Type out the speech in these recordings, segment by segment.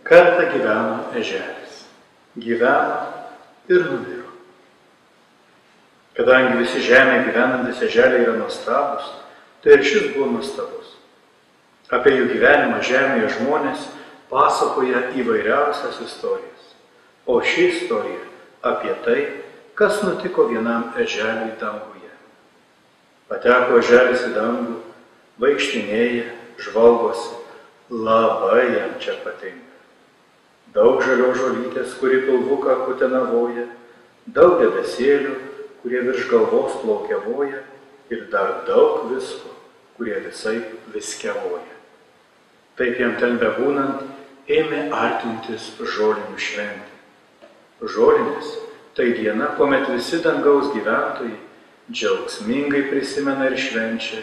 Kartą gyveno eželis. Gyveno ir numiro. Kadangi visi žemėje gyvenantis eželiai yra nuostabus, tai ir šis buvo nuostabus. Apie jų gyvenimą žemėje žmonės pasakoja įvairiausias istorijas. O ši istorija apie tai, kas nutiko vienam eželiui danguje. Pateko eželis į dangų, vaikštinėja, žvalgosi, labai jam čia patinka. Daug žalios žolytės, kuri pilvuką kutenavoja, daug debesėlių, kurie virš galvos plaukiavoja ir dar daug visko, kurie visaip viskiavoja. Taip jam ten bebūnant, ėmė artintis žolinių šventė. Žolinės tai diena, kuomet visi dangaus gyventojai džiaugsmingai prisimena ir švenčia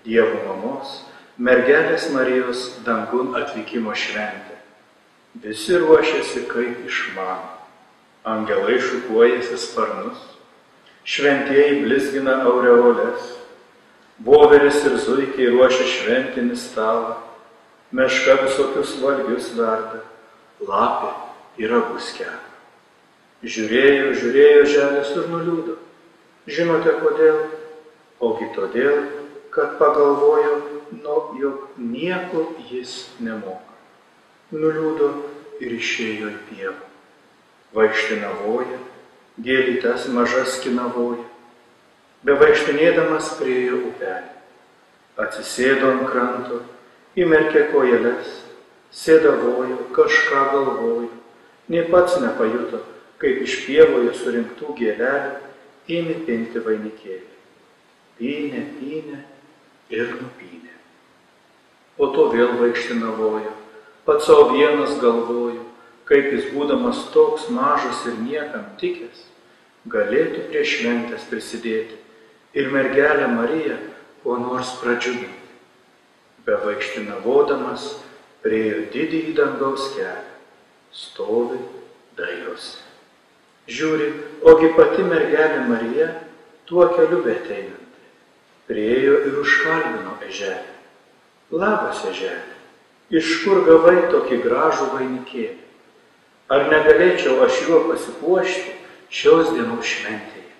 Dievo mamos, mergelės Marijos dangun atvykimo šventę. Visi ruošiasi kaip išmano. Angelai šukuojasi sparnus, šventieji blizgina aureoles, voveris ir zuikiai ruošia šventinį stalą, meška visokius valgius verda, lapė ir agus kepa. Žiūrėjo žemės ir nuliūdo. Žinote kodėl? Ogi todėl, kad pagalvojo, jog nieko jis nemoka. Nuliūdo ir išėjo į pievą. Vaikštinavoja, gėlytes mažas skinavoja. Bevaikštinėdamas priėjo upelį. Atsisėdo ant kranto, įmerkė kojeles, sėdavojo, kažką galvojo. Nė pats nepajuto, kaip iš pievoje surinktų gėlelių ėmė pinti vainikėlį. Pynė ir nupynė. Po to vėl vaikštinavojo, pats savo vienas galvojo, kaip jis būdamas toks mažas ir niekam tikęs, galėtų prie šventės prisidėti ir mergelę Mariją kuo nors pradžiuginti. Bevaikštinavodamas priėjo didįjį dangaus kelią, stovi, dairosi. Žiūri, ogi pati mergelė Marija tuo keliu beateinanti. Priėjo ir užkalbino eželį. Labas eželi, iš kur gavai tokį gražų vainikėlį? Ar negalėčiau aš juo pasipuošti šios dienos šventėje?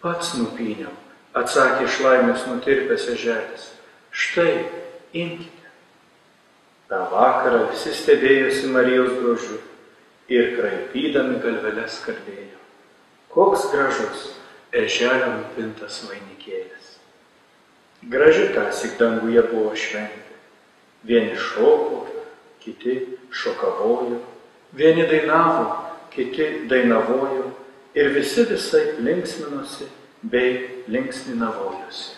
Pats nupyniau, atsakė iš laimės nutirpęs eželis. Štai, imkite. Ta vakarą visi stebėjosi Marijos grožiu ir kraipydami galveles kalbėjo. Koks gražus eželio nupintas vainikėlis. Graži tąsyk danguje buvo šventė. Vieni šoko, kiti šokavojo, vieni dainavo, kiti dainavojo ir visi visaip linksminosi bei linksminavojosi.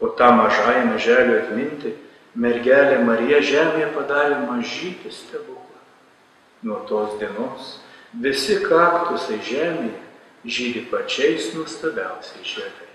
O tą mažajam eželio atminti mergelė Marija žemėje padarė mažytį stebuklą. Nuo tos dienos visi kaktusai žemėje žydi pačiais nuostabiausiais žiedais.